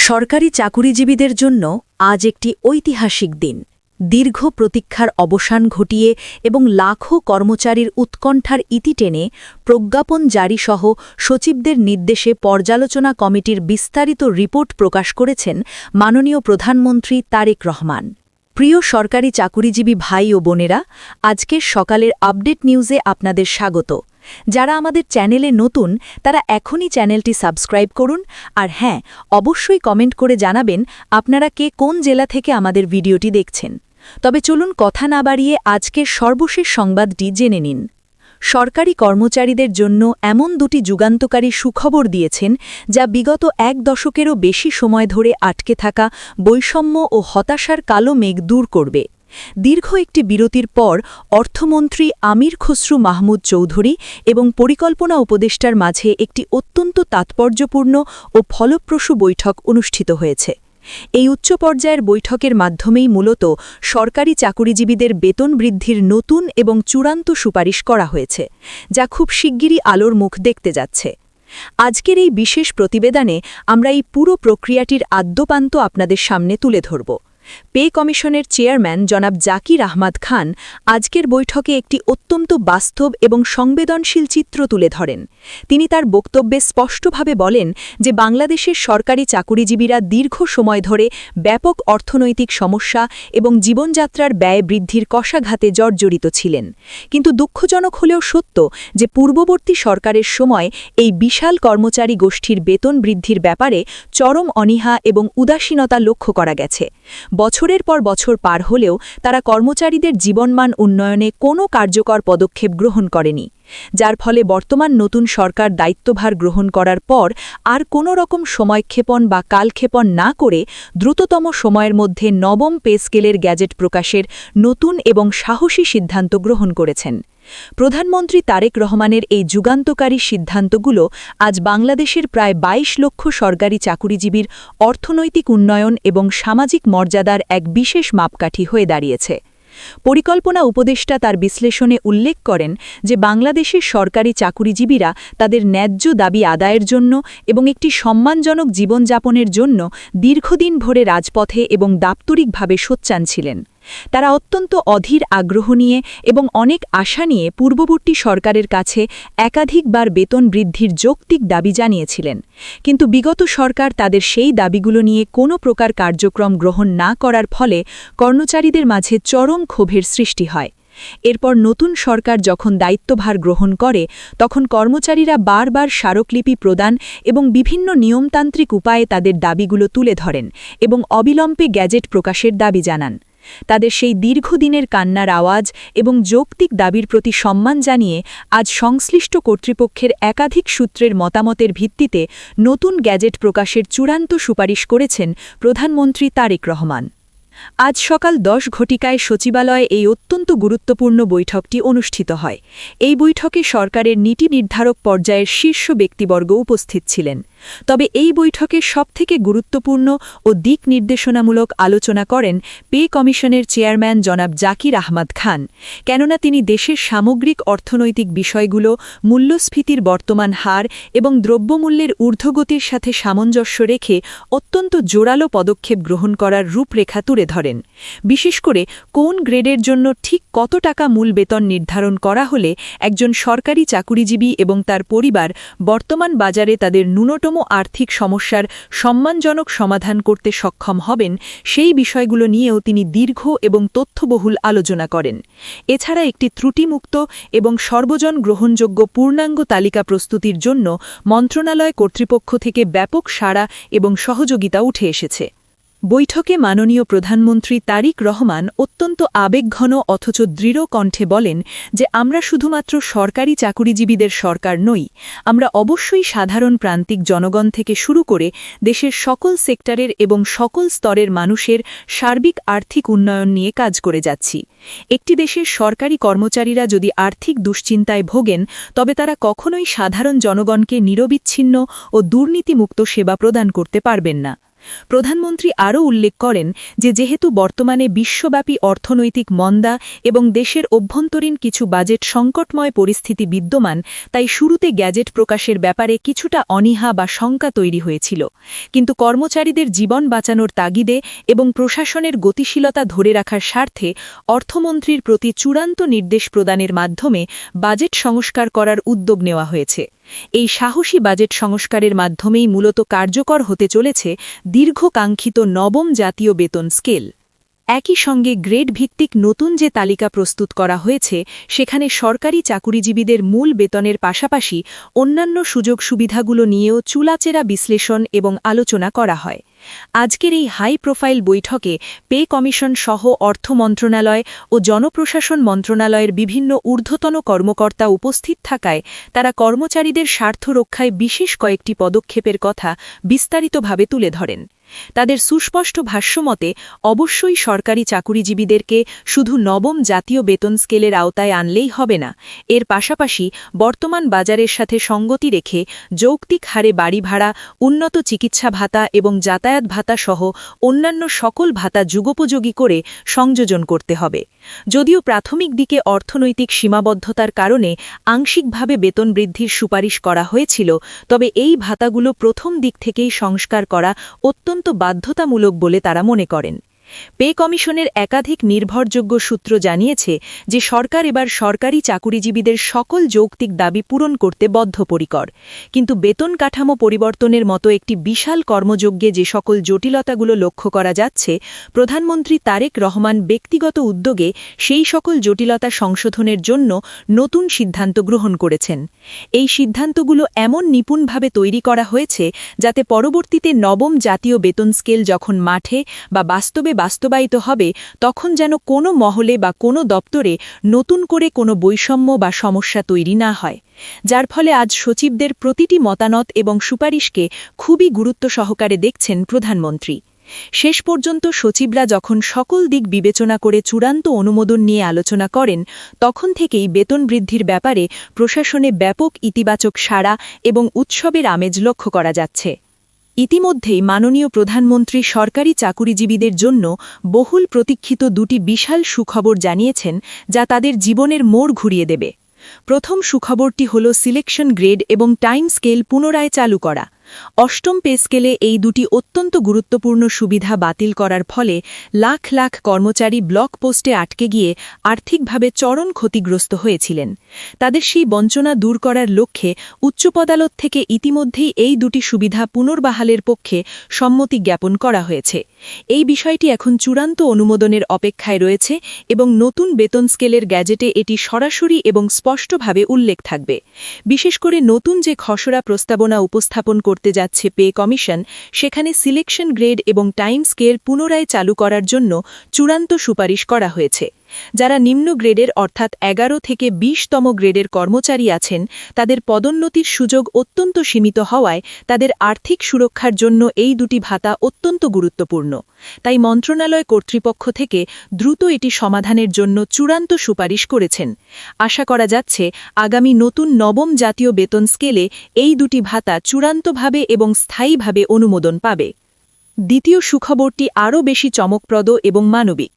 সরকারি চাকুরিজীবীদের জন্য আজ একটি ঐতিহাসিক দিন। দীর্ঘ প্রতীক্ষার অবসান ঘটিয়ে এবং লাখো কর্মচারীর উৎকণ্ঠার ইতি টেনে প্রজ্ঞাপন জারিসহ সচিবদের নির্দেশে পর্যালোচনা কমিটির বিস্তারিত রিপোর্ট প্রকাশ করেছেন মাননীয় প্রধানমন্ত্রী তারেক রহমান। প্রিয় সরকারি চাকুরিজীবী ভাই ও বোনেরা, আজকের সকালের আপডেট নিউজে আপনাদের স্বাগত। যারা আমাদের চ্যানেলে নতুন তারা এখনই চ্যানেলটি সাবস্ক্রাইব করুন, আর হ্যাঁ, অবশ্যই কমেন্ট করে জানাবেন আপনারা কে কোন জেলা থেকে আমাদের ভিডিওটি দেখছেন। তবে চলুন কথা না বাড়িয়ে আজকের সর্বশেষ সংবাদটি জেনে নিন। সরকারি কর্মচারীদের জন্য এমন দুটি যুগান্তকারী সুখবর দিয়েছেন যা বিগত এক দশকেরও বেশি সময় ধরে আটকে থাকা বৈষম্য ও হতাশার কালো মেঘ দূর করবে। দীর্ঘ একটি বিরতির পর অর্থমন্ত্রী আমির খসরু মাহমুদ চৌধুরী এবং পরিকল্পনা উপদেষ্টার মাঝে একটি অত্যন্ত তাৎপর্যপূর্ণ ও ফলপ্রসূ বৈঠক অনুষ্ঠিত হয়েছে। এই উচ্চ পর্যায়ের বৈঠকের মাধ্যমেই মূলত সরকারি চাকুরিজীবীদের বেতন বৃদ্ধির নতুন এবং চূড়ান্ত সুপারিশ করা হয়েছে, যা খুব শিগগিরই আলোর মুখ দেখতে যাচ্ছে। আজকের এই বিশেষ প্রতিবেদনে আমরা এই পুরো প্রক্রিয়াটির আদ্যোপান্ত আপনাদের সামনে তুলে ধরব। পে কমিশনের চেয়ারম্যান জনাব জাকির আহমদ খান আজকের বৈঠকে একটি অত্যন্ত বাস্তব এবং সংবেদনশীল চিত্র তুলে ধরেন। তিনি তার বক্তব্যে স্পষ্টভাবে বলেন যে বাংলাদেশের সরকারি চাকুরিজীবীরা দীর্ঘ সময় ধরে ব্যাপক অর্থনৈতিক সমস্যা এবং জীবনযাত্রার ব্যয় বৃদ্ধির কষাঘাতে জর্জরিত ছিলেন। কিন্তু দুঃখজনক হলেও সত্য যে পূর্ববর্তী সরকারের সময় এই বিশাল কর্মচারী গোষ্ঠীর বেতন বৃদ্ধির ব্যাপারে চরম অনীহা এবং উদাসীনতা লক্ষ্য করা গেছে। বছরের পর বছর পার হলেও তারা কর্মচারীদের জীবনমান উন্নয়নে কোনো কার্যকর পদক্ষেপ গ্রহণ করেনি, যার ফলে বর্তমান নতুন সরকার দায়িত্বভার গ্রহণ করার পর আর কোনো রকম সময়ক্ষেপণ বা কালক্ষেপণ না করে দ্রুততম সময়ের মধ্যে নবম পে স্কেলের গ্যাজেট প্রকাশের নতুন এবং সাহসী সিদ্ধান্ত গ্রহণ করেছেন। প্রধানমন্ত্রী তারেক রহমানের এই যুগান্তকারী সিদ্ধান্তগুলো আজ বাংলাদেশের প্রায় ২২ লক্ষ সরকারি চাকুরিজীবীর অর্থনৈতিক উন্নয়ন এবং সামাজিক মর্যাদার এক বিশেষ মাপকাঠি হয়ে দাঁড়িয়েছে। পরিকল্পনা উপদেষ্টা তার বিশ্লেষণে উল্লেখ করেন যে বাংলাদেশের সরকারি চাকুরিজীবীরা তাদের ন্যায্য দাবি আদায়ের জন্য এবং একটি সম্মানজনক জীবনযাপনের জন্য দীর্ঘদিন ধরে রাজপথে এবং দাপ্তরিকভাবে সোচ্চার ছিলেন। তারা অত্যন্ত অধীর আগ্রহ নিয়ে এবং অনেক আশা নিয়ে পূর্ববর্তী সরকারের কাছে একাধিকবার বেতন বৃদ্ধির যৌক্তিক দাবি জানিয়েছিলেন, কিন্তু বিগত সরকার তাদের সেই দাবিগুলো নিয়ে কোনো প্রকার কার্যক্রম গ্রহণ না করার ফলে কর্মচারীদের মাঝে চরম ক্ষোভের সৃষ্টি হয়। এরপর নতুন সরকার যখন দায়িত্বভার গ্রহণ করে তখন কর্মচারীরা বারবার স্মারকলিপি প্রদান এবং বিভিন্ন নিয়মতান্ত্রিক উপায়ে তাদের দাবিগুলো তুলে ধরেন এবং অবিলম্বে গ্যাজেট প্রকাশের দাবি জানান। তাদের সেই দীর্ঘদিনের কান্নার আওয়াজ এবং যৌক্তিক দাবির প্রতি সম্মান জানিয়ে আজ সংশ্লিষ্ট কর্তৃপক্ষের একাধিক সূত্রের মতামতের ভিত্তিতে নতুন গ্যাজেট প্রকাশের চূড়ান্ত সুপারিশ করেছেন প্রধানমন্ত্রী তারেক রহমান। আজ সকাল ১০ ঘটিকায় সচিবালয়ে এই অত্যন্ত গুরুত্বপূর্ণ বৈঠকটি অনুষ্ঠিত হয়। এই বৈঠকে সরকারের নীতি নির্ধারক পর্যায়ের শীর্ষ ব্যক্তিবর্গ উপস্থিত ছিলেন। তবে এই বৈঠকের সবথেকে গুরুত্বপূর্ণ ও দিক নির্দেশনামূলক আলোচনা করেন পে কমিশনের চেয়ারম্যান জনাব জাকির আহমদ খান, কেননা তিনি দেশের সামগ্রিক অর্থনৈতিক বিষয়গুলো, মূল্যস্ফীতির বর্তমান হার এবং দ্রব্যমূল্যের ঊর্ধ্বগতির সাথে সামঞ্জস্য রেখে অত্যন্ত জোরালো পদক্ষেপ গ্রহণ করার রূপরেখা তুলে ধরেন। বিশেষ করে কোন গ্রেডের জন্য ঠিক কত টাকা মূল বেতন নির্ধারণ করা হলে একজন সরকারি চাকুরিজীবী এবং তার পরিবার বর্তমান বাজারে তাদের ন্যূনতম আর্থিক সমস্যার সম্মানজনক সমাধান করতে সক্ষম হবেন, সেই বিষয়গুলো নিয়েও তিনি দীর্ঘ এবং তথ্যবহুল আলোচনা করেন। এছাড়া একটি ত্রুটিমুক্ত এবং সর্বজন গ্রহণযোগ্য পূর্ণাঙ্গ তালিকা প্রস্তুতির জন্য মন্ত্রণালয় কর্তৃপক্ষ থেকে ব্যাপক সাড়া এবং সহযোগিতা উঠে এসেছে। বৈঠকে মাননীয় প্রধানমন্ত্রী তারেক রহমান অত্যন্ত আবেগঘন অথচ দৃঢ় কণ্ঠে বলেন যে আমরা শুধুমাত্র সরকারি চাকুরিজীবীদের সরকার নই, আমরা অবশ্যই সাধারণ প্রান্তিক জনগণ থেকে শুরু করে দেশের সকল সেক্টরের এবং সকল স্তরের মানুষের সার্বিক আর্থিক উন্নয়ন নিয়ে কাজ করে যাচ্ছি। একটি দেশের সরকারি কর্মচারীরা যদি আর্থিক দুশ্চিন্তায় ভোগেন তবে তারা কখনোই সাধারণ জনগণকে নিরবিচ্ছিন্ন ও দুর্নীতিমুক্ত সেবা প্রদান করতে পারবেন না। প্রধানমন্ত্রী আরও উল্লেখ করেন যে যেহেতু বর্তমানে বিশ্বব্যাপী অর্থনৈতিক মন্দা এবং দেশের অভ্যন্তরীণ কিছু বাজেট সংকটময় পরিস্থিতি বিদ্যমান, তাই শুরুতে গ্যাজেট প্রকাশের ব্যাপারে কিছুটা অনীহা বা শঙ্কা তৈরি হয়েছিল। কিন্তু কর্মচারীদের জীবন বাঁচানোর তাগিদে এবং প্রশাসনের গতিশীলতা ধরে রাখার স্বার্থে অর্থমন্ত্রীর প্রতি চূড়ান্ত নির্দেশ প্রদানের মাধ্যমে বাজেট সংস্কার করার উদ্যোগ নেওয়া হয়েছে। এই সাহসী বাজেট সংস্কারের মাধ্যমেই মূলত কার্যকর হতে চলেছে দীর্ঘকাঙ্ক্ষিত নবম জাতীয় বেতন স্কেল। একই সঙ্গে গ্রেড ভিত্তিক নতুন যে তালিকা প্রস্তুত করা হয়েছে, সেখানে সরকারি চাকুরিজীবীদের মূল বেতনের পাশাপাশি অন্যান্য সুযোগ সুবিধাগুলো নিয়েও চুলাচেরা বিশ্লেষণ এবং আলোচনা করা হয়। আজকের এই হাই প্রোফাইল বৈঠকে পে কমিশন সহ অর্থ মন্ত্রণালয় ও জনপ্রশাসন মন্ত্রণালয়ের বিভিন্ন ঊর্ধ্বতন কর্মকর্তা উপস্থিত থাকায় তারা কর্মচারীদের স্বার্থ রক্ষায় বিশেষ কয়েকটি পদক্ষেপের কথা বিস্তারিতভাবে তুলে ধরেন। তাদের সুস্পষ্ট ভাষ্যমতে অবশ্যই সরকারি চাকুরিজীবীদেরকে শুধু নবম জাতীয় বেতন স্কেলের আওতায় আনলেই হবে না, এর পাশাপাশি বর্তমান বাজারের সাথে সঙ্গতি রেখে যৌক্তিক হারে বাড়ি ভাড়া, উন্নত চিকিৎসা ভাতা এবং যাতায়াত ভাতা সহ অন্যান্য সকল ভাতা যুগোপযোগী করে সংযোজন করতে হবে। যদিও প্রাথমিক দিকে অর্থনৈতিক সীমাবদ্ধতার কারণে আংশিকভাবে বেতন বৃদ্ধির সুপারিশ করা হয়েছিল, তবে এই ভাতাগুলো প্রথম দিক থেকেই সংস্কার করা অত্যন্ত বাধ্যতামূলক বলে তারা মনে করেন। পে কমিশনের একাধিক নির্ভরযোগ্য সূত্র জানিয়েছে যে সরকার এবার সরকারি চাকুরিজীবীদের সকল যৌক্তিক দাবি পূরণ করতে বদ্ধপরিকর, কিন্তু বেতন কাঠামো পরিবর্তনের মতো একটি বিশাল কর্মযজ্ঞে যে সকল জটিলতাগুলো লক্ষ্য করা যাচ্ছে, প্রধানমন্ত্রী তারেক রহমান ব্যক্তিগত উদ্যোগে সেই সকল জটিলতা সংশোধনের জন্য নতুন সিদ্ধান্ত গ্রহণ করেছেন। এই সিদ্ধান্তগুলো এমন নিপুণভাবে তৈরি করা হয়েছে যাতে পরবর্তীতে নবম জাতীয় বেতন স্কেল যখন মাঠে বা বাস্তবায়িত হবে, তখন যেন কোনো মহলে বা কোনো দপ্তরে নতুন করে কোনো বৈষম্য বা সমস্যা তৈরি না হয়, যার ফলে আজ সচিবদের প্রতিটি মতামত এবং সুপারিশকে খুবই গুরুত্ব সহকারে দেখছেন প্রধানমন্ত্রী। শেষ পর্যন্ত সচিবরা যখন সকল দিক বিবেচনা করে চূড়ান্ত অনুমোদন নিয়ে আলোচনা করেন, তখন থেকেই বেতন বৃদ্ধির ব্যাপারে প্রশাসনে ব্যাপক ইতিবাচক সাড়া এবং উৎসবের আমেজ লক্ষ্য করা যাচ্ছে। ইতিমধ্যেই মাননীয় প্রধানমন্ত্রী সরকারি চাকুরিজীবীদের জন্য বহুল প্রতীক্ষিত দুটি বিশাল সুখবর জানিয়েছেন, যা তাদের জীবনের মোড় ঘুরিয়ে দেবে। প্রথম সুখবরটি হল সিলেকশন গ্রেড এবং টাইম স্কেল পুনরায় চালু করা। অষ্টম পে স্কেলে এই দুটি অত্যন্ত গুরুত্বপূর্ণ সুবিধা বাতিল করার ফলে লাখ লাখ কর্মচারী ব্লক পোস্টে আটকে গিয়ে আর্থিকভাবে চরম ক্ষতিগ্রস্ত হয়েছিলেন। তাদের সেই বঞ্চনা দূর করার লক্ষ্যে উচ্চ আদালত থেকে ইতিমধ্যেই এই দুটি সুবিধা পুনর্বহালের পক্ষে সম্মতি জ্ঞাপন করা হয়েছে। এই বিষয়টি এখন চূড়ান্ত অনুমোদনের অপেক্ষায় রয়েছে এবং নতুন বেতন স্কেলের গ্যাজেটে এটি সরাসরি এবং স্পষ্টভাবে উল্লেখ থাকবে। বিশেষ করে নতুন যে খসড়া প্রস্তাবনা উপস্থাপন করতে যাচ্ছে পে কমিশন, সেখানে সিলেকশন গ্রেড এবং টাইম স্কেল পুনরায় চালু করার জন্য চূড়ান্ত সুপারিশ করা হয়েছে। যারা নিম্ন গ্রেডের অর্থাৎ ১১ থেকে ২০তম গ্রেডের কর্মচারী আছেন, তাদের পদোন্নতির সুযোগ অত্যন্ত সীমিত হওয়ায় তাদের আর্থিক সুরক্ষার জন্য এই দুটি ভাতা অত্যন্ত গুরুত্বপূর্ণ। তাই মন্ত্রণালয় কর্তৃপক্ষ থেকে দ্রুত এটি সমাধানের জন্য চূড়ান্ত সুপারিশ করেছেন। আশা করা যাচ্ছে আগামী নতুন নবম জাতীয় বেতন স্কেলে এই দুটি ভাতা চূড়ান্তভাবে এবং স্থায়ীভাবে অনুমোদন পাবে। দ্বিতীয় সুখবরটি আরও বেশি চমকপ্রদ এবং মানবিক।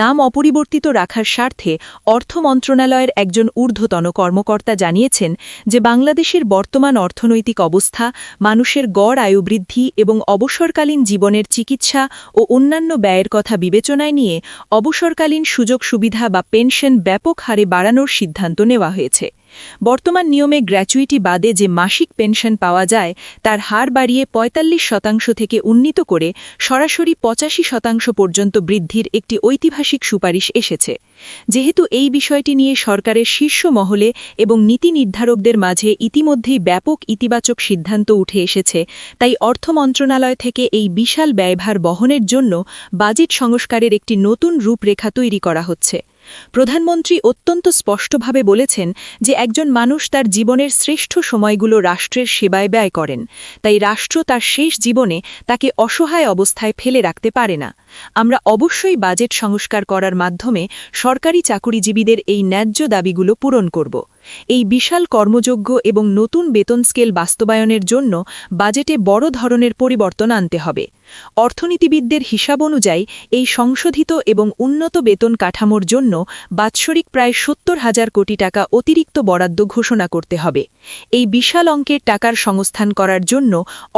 নাম অপরিবর্তিত রাখার স্বার্থে অর্থ মন্ত্রণালয়ের একজন ঊর্ধ্বতন কর্মকর্তা জানিয়েছেন যে বাংলাদেশের বর্তমান অর্থনৈতিক অবস্থা, মানুষের গড় আয়ু বৃদ্ধি এবং অবসরকালীন জীবনের চিকিৎসা ও অন্যান্য ব্যয়ের কথা বিবেচনায় নিয়ে অবসরকালীন সুযোগ সুবিধা বা পেনশন ব্যাপক হারে বাড়ানোর সিদ্ধান্ত নেওয়া হয়েছে। বর্তমান নিয়মে গ্র্যাচুইটি বাদে যে মাসিক পেনশন পাওয়া যায়, তার হার বাড়িয়ে ৪৫% থেকে উন্নীত করে সরাসরি ৮৫% পর্যন্ত বৃদ্ধির একটি ঐতিহাসিক সুপারিশ এসেছে। যেহেতু এই বিষয়টি নিয়ে সরকারের শীর্ষ মহলে এবং নীতি নির্ধারকদের মাঝে ইতিমধ্যেই ব্যাপক ইতিবাচক সিদ্ধান্ত উঠে এসেছে, তাই অর্থ মন্ত্রণালয় থেকে এই বিশাল ব্যয়ভার বহনের জন্য বাজেট সংস্কারের একটি নতুন রূপরেখা তৈরি করা হচ্ছে। প্রধানমন্ত্রী অত্যন্ত স্পষ্টভাবে বলেছেন যে একজন মানুষ তার জীবনের শ্রেষ্ঠ সময়গুলো রাষ্ট্রের সেবায় ব্যয় করেন, তাই রাষ্ট্র তার শেষ জীবনে তাকে অসহায় অবস্থায় ফেলে রাখতে পারে না। আমরা অবশ্যই বাজেট সংস্কার করার মাধ্যমে সরকারি চাকুরিজীবীদের এই ন্যায্য দাবিগুলো পূরণ করব। এই বিশাল কর্মযোগ্য এবং নতুন বেতন স্কেল বাস্তবায়নের জন্য বাজেটে বড় ধরনের পরিবর্তন আনতে হবে। অর্থনীতিবিদদের হিসাব অনুযায়ী এই সংশোধিত এবং উন্নত বেতন কাঠামোর জন্য বাৎসরিক প্রায় ৭০,০০০ কোটি টাকা অতিরিক্ত বরাদ্দ ঘোষণা করতে হবে। এই বিশাল অঙ্কের টাকার সংস্থান করার জন্য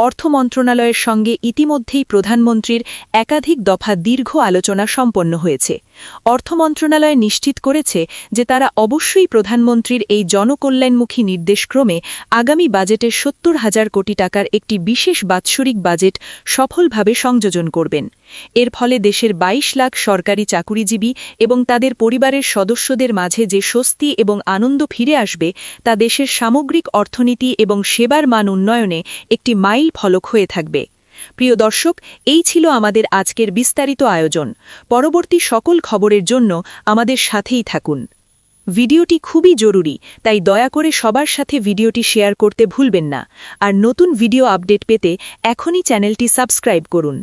অর্থ মন্ত্রণালয়ের সঙ্গে ইতিমধ্যেই প্রধানমন্ত্রীর একাধিক দফা দীর্ঘ আলোচনা সম্পন্ন হয়েছে। অর্থ মন্ত্রণালয় নিশ্চিত করেছে যে তারা অবশ্যই প্রধানমন্ত্রীর এই জনকল্যাণমুখী নির্দেশক্রমে আগামী বাজেটের ৭০,০০০ কোটি টাকার একটি বিশেষ বাৎসরিক বাজেট সফলভাবে সংযোজন করবেন। এর ফলে দেশের ২২ লাখ সরকারি চাকুরিজীবী এবং তাদের পরিবারের সদস্যদের মাঝে যে স্বস্তি এবং আনন্দ ফিরে আসবে তা দেশের সামগ্রিক অর্থনীতি এবং সেবার মান উন্নয়নে একটি মাইল ফলক হয়ে থাকবে। প্রিয় দর্শক, এই ছিল আমাদের আজকের বিস্তারিত আয়োজন। পরবর্তী সকল খবরের জন্য আমাদের সাথেই থাকুন। ভিডিওটি খুবই জরুরি, তাই দয়া করে সবার সাথে ভিডিওটি শেয়ার করতে ভুলবেন না। আর নতুন ভিডিও আপডেট পেতে এখনই চ্যানেলটি সাবস্ক্রাইব করুন।